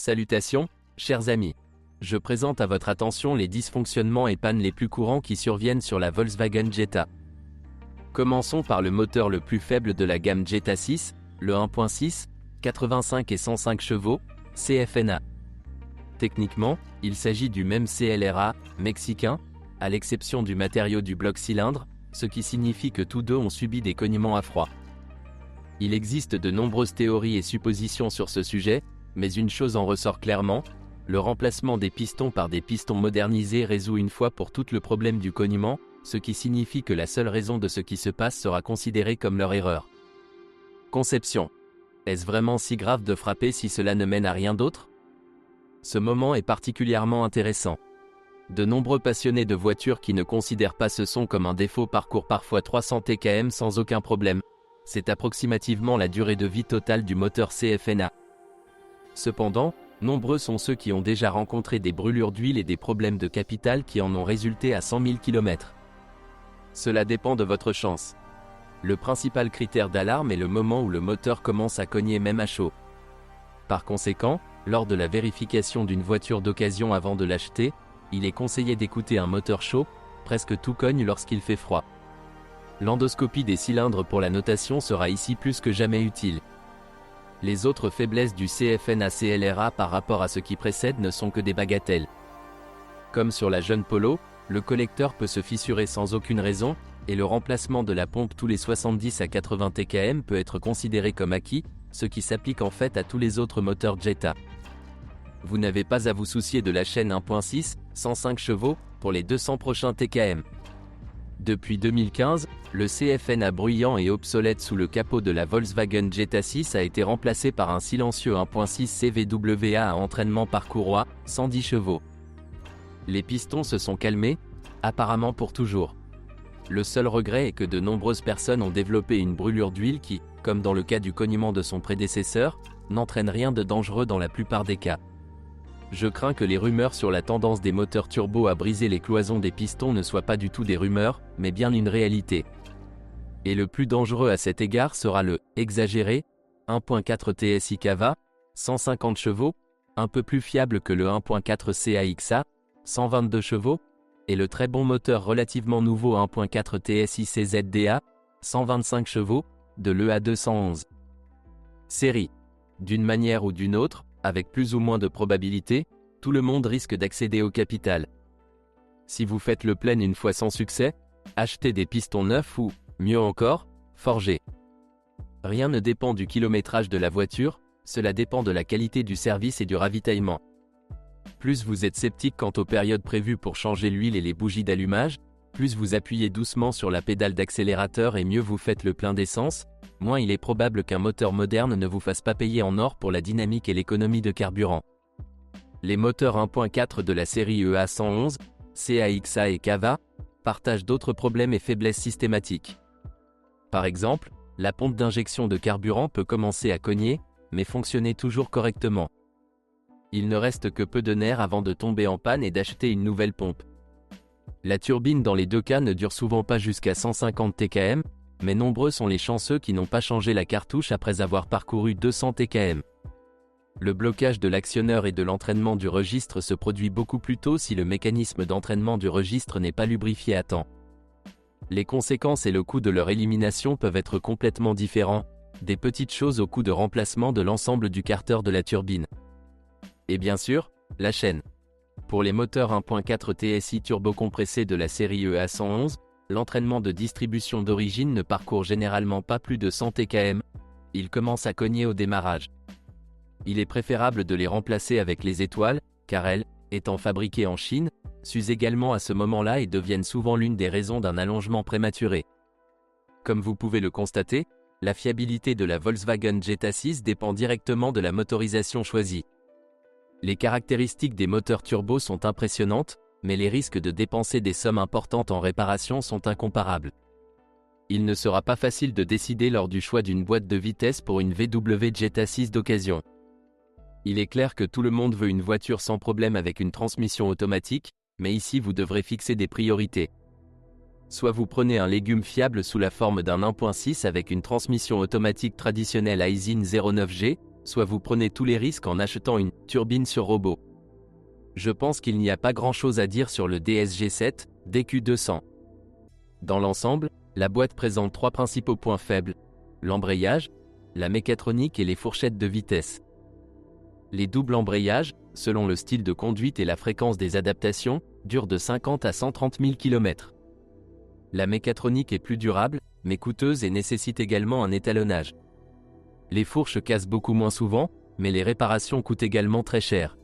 Salutations, chers amis. Je présente à votre attention les dysfonctionnements et pannes les plus courants qui surviennent sur la Volkswagen Jetta. Commençons par le moteur le plus faible de la gamme Jetta 6, le 1.6, 85 et 105 chevaux, CFNA. Techniquement, il s'agit du même CLRA, mexicain, à l'exception du matériau du bloc cylindre, ce qui signifie que tous deux ont subi des cognements à froid. Il existe de nombreuses théories et suppositions sur ce sujet, mais une chose en ressort clairement, le remplacement des pistons par des pistons modernisés résout une fois pour toutes le problème du cognement, ce qui signifie que la seule raison de ce qui se passe sera considérée comme leur erreur. Conception. Est-ce vraiment si grave de frapper si cela ne mène à rien d'autre? Ce moment est particulièrement intéressant. De nombreux passionnés de voitures qui ne considèrent pas ce son comme un défaut parcourent parfois 300 TkM sans aucun problème. C'est approximativement la durée de vie totale du moteur CFNA. Cependant, nombreux sont ceux qui ont déjà rencontré des brûlures d'huile et des problèmes de capital qui en ont résulté à 100 000 km. Cela dépend de votre chance. Le principal critère d'alarme est le moment où le moteur commence à cogner même à chaud. Par conséquent, lors de la vérification d'une voiture d'occasion avant de l'acheter, il est conseillé d'écouter un moteur chaud, presque tout cogne lorsqu'il fait froid. L'endoscopie des cylindres pour la notation sera ici plus que jamais utile. Les autres faiblesses du CFNA CLRA par rapport à ce qui précède ne sont que des bagatelles. Comme sur la jeune Polo, le collecteur peut se fissurer sans aucune raison, et le remplacement de la pompe tous les 70 à 80 TkM peut être considéré comme acquis, ce qui s'applique en fait à tous les autres moteurs Jetta. Vous n'avez pas à vous soucier de la chaîne 1.6, 105 chevaux, pour les 200 prochains TkM. Depuis 2015, le CFNA bruyant et obsolète sous le capot de la Volkswagen Jetta 6 a été remplacé par un silencieux 1.6 CVWA à entraînement par courroie, 110 chevaux. Les pistons se sont calmés, apparemment pour toujours. Le seul regret est que de nombreuses personnes ont développé une brûlure d'huile qui, comme dans le cas du cognement de son prédécesseur, n'entraîne rien de dangereux dans la plupart des cas. Je crains que les rumeurs sur la tendance des moteurs turbo à briser les cloisons des pistons ne soient pas du tout des rumeurs, mais bien une réalité. Et le plus dangereux à cet égard sera le « exagéré » 1.4 TSI Cava, 150 chevaux, un peu plus fiable que le 1.4 CAXA, 122 chevaux, et le très bon moteur relativement nouveau 1.4 TSI CZDA, 125 chevaux, de l'EA211. Série. D'une manière ou d'une autre, avec plus ou moins de probabilité, tout le monde risque d'accéder au capital. Si vous faites le plein une fois sans succès, achetez des pistons neufs ou, mieux encore, forgés. Rien ne dépend du kilométrage de la voiture, cela dépend de la qualité du service et du ravitaillement. Plus vous êtes sceptique quant aux périodes prévues pour changer l'huile et les bougies d'allumage, plus vous appuyez doucement sur la pédale d'accélérateur et mieux vous faites le plein d'essence, moins il est probable qu'un moteur moderne ne vous fasse pas payer en or pour la dynamique et l'économie de carburant. Les moteurs 1.4 de la série EA111, CAXA et Cava, partagent d'autres problèmes et faiblesses systématiques. Par exemple, la pompe d'injection de carburant peut commencer à cogner, mais fonctionner toujours correctement. Il ne reste que peu de nerfs avant de tomber en panne et d'acheter une nouvelle pompe. La turbine dans les deux cas ne dure souvent pas jusqu'à 150 TkM, mais nombreux sont les chanceux qui n'ont pas changé la cartouche après avoir parcouru 200 TkM. Le blocage de l'actionneur et de l'entraînement du registre se produit beaucoup plus tôt si le mécanisme d'entraînement du registre n'est pas lubrifié à temps. Les conséquences et le coût de leur élimination peuvent être complètement différents, des petites choses au coût de remplacement de l'ensemble du carter de la turbine. Et bien sûr, la chaîne. Pour les moteurs 1.4 TSI turbocompressés de la série EA111, l'entraînement de distribution d'origine ne parcourt généralement pas plus de 100 TkM. Il commence à cogner au démarrage. Il est préférable de les remplacer avec les étoiles, car elles, étant fabriquées en Chine, s'usent également à ce moment-là et deviennent souvent l'une des raisons d'un allongement prématuré. Comme vous pouvez le constater, la fiabilité de la Volkswagen Jetta 6 dépend directement de la motorisation choisie. Les caractéristiques des moteurs turbo sont impressionnantes, mais les risques de dépenser des sommes importantes en réparation sont incomparables. Il ne sera pas facile de décider lors du choix d'une boîte de vitesse pour une VW Jetta 6 d'occasion. Il est clair que tout le monde veut une voiture sans problème avec une transmission automatique, mais ici vous devrez fixer des priorités. Soit vous prenez un légume fiable sous la forme d'un 1.6 avec une transmission automatique traditionnelle Aisin 09G, soit vous prenez tous les risques en achetant une turbine sur robot. Je pense qu'il n'y a pas grand-chose à dire sur le DSG7 DQ200. Dans l'ensemble, la boîte présente 3 principaux points faibles: l'embrayage, la mécatronique et les fourchettes de vitesse. Les doubles embrayages, selon le style de conduite et la fréquence des adaptations, durent de 50 à 130 000 km. La mécatronique est plus durable, mais coûteuse et nécessite également un étalonnage. Les fourches cassent beaucoup moins souvent, mais les réparations coûtent également très cher.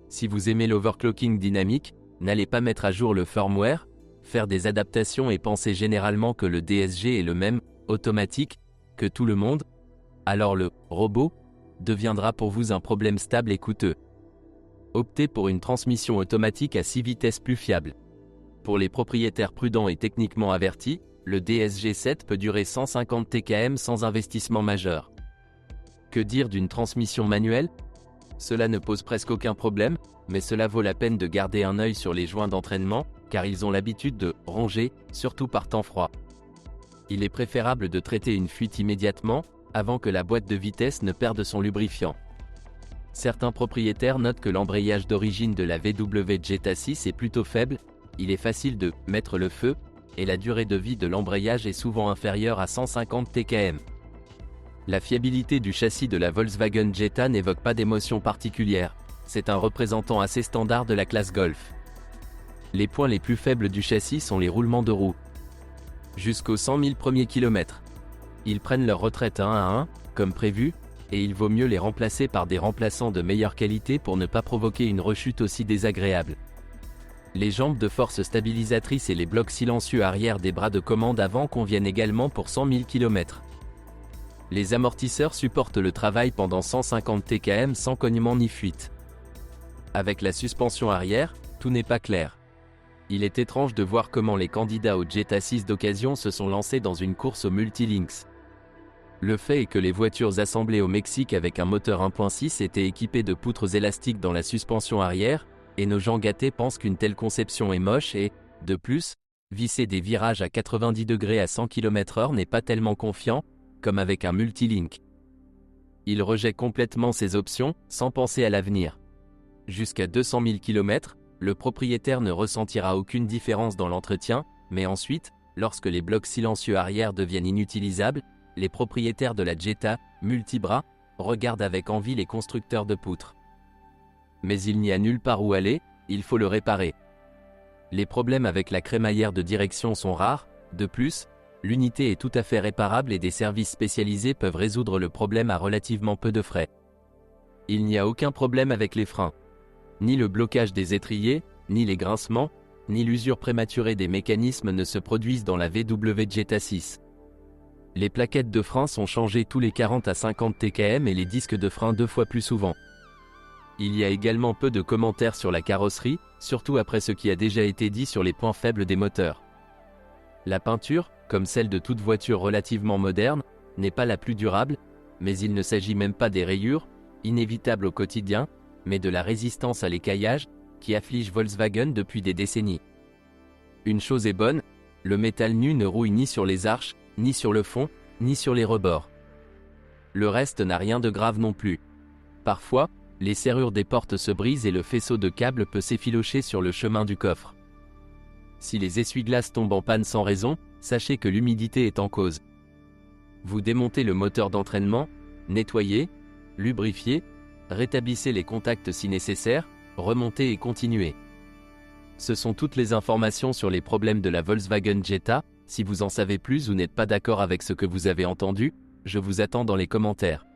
Si vous aimez l'overclocking dynamique, n'allez pas mettre à jour le firmware, faire des adaptations et penser généralement que le DSG est le même, automatique, que tout le monde, alors le robot deviendra pour vous un problème stable et coûteux. Optez pour une transmission automatique à 6 vitesses plus fiable. Pour les propriétaires prudents et techniquement avertis, le DSG7 peut durer 150 TkM sans investissement majeur. Que dire d'une transmission manuelle? Cela ne pose presque aucun problème, mais cela vaut la peine de garder un œil sur les joints d'entraînement, car ils ont l'habitude de ronger, surtout par temps froid. Il est préférable de traiter une fuite immédiatement, avant que la boîte de vitesse ne perde son lubrifiant. Certains propriétaires notent que l'embrayage d'origine de la VW Jetta 6 est plutôt faible, il est facile de mettre le feu, et la durée de vie de l'embrayage est souvent inférieure à 150 TkM. La fiabilité du châssis de la Volkswagen Jetta n'évoque pas d'émotion particulière, c'est un représentant assez standard de la classe Golf. Les points les plus faibles du châssis sont les roulements de roues. Jusqu'aux 100 000 premiers kilomètres. Ils prennent leur retraite 1 à 1, comme prévu, et il vaut mieux les remplacer par des remplaçants de meilleure qualité pour ne pas provoquer une rechute aussi désagréable. Les jambes de force stabilisatrices et les blocs silencieux arrière des bras de commande avant conviennent également pour 100 000 km. Les amortisseurs supportent le travail pendant 150 TkM sans cognement ni fuite. Avec la suspension arrière, tout n'est pas clair. Il est étrange de voir comment les candidats au Jetta 6 d'occasion se sont lancés dans une course au Multilinks. Le fait est que les voitures assemblées au Mexique avec un moteur 1.6 étaient équipées de poutres élastiques dans la suspension arrière, et nos gens gâtés pensent qu'une telle conception est moche et, de plus, visser des virages à 90 degrés à 100 km/h n'est pas tellement confiant, comme avec un Multilink. Il rejette complètement ces options, sans penser à l'avenir. Jusqu'à 200 000 km, le propriétaire ne ressentira aucune différence dans l'entretien, mais ensuite, lorsque les blocs silencieux arrière deviennent inutilisables, les propriétaires de la Jetta, multibras, regardent avec envie les constructeurs de poutres. Mais il n'y a nulle part où aller, il faut le réparer. Les problèmes avec la crémaillère de direction sont rares, de plus, l'unité est tout à fait réparable et des services spécialisés peuvent résoudre le problème à relativement peu de frais. Il n'y a aucun problème avec les freins. Ni le blocage des étriers, ni les grincements, ni l'usure prématurée des mécanismes ne se produisent dans la VW Jetta 6. Les plaquettes de frein sont changées tous les 40 à 50 TkM et les disques de frein 2 fois plus souvent. Il y a également peu de commentaires sur la carrosserie, surtout après ce qui a déjà été dit sur les points faibles des moteurs. La peinture, comme celle de toute voiture relativement moderne, n'est pas la plus durable, mais il ne s'agit même pas des rayures, inévitables au quotidien, mais de la résistance à l'écaillage, qui afflige Volkswagen depuis des décennies. Une chose est bonne, le métal nu ne rouille ni sur les arches, ni sur le fond, ni sur les rebords. Le reste n'a rien de grave non plus. Parfois, les serrures des portes se brisent et le faisceau de câbles peut s'effilocher sur le chemin du coffre. Si les essuie-glaces tombent en panne sans raison, sachez que l'humidité est en cause. Vous démontez le moteur d'entraînement, nettoyez, lubrifiez, rétablissez les contacts si nécessaire, remontez et continuez. Ce sont toutes les informations sur les problèmes de la Volkswagen Jetta. Si vous en savez plus ou n'êtes pas d'accord avec ce que vous avez entendu, je vous attends dans les commentaires.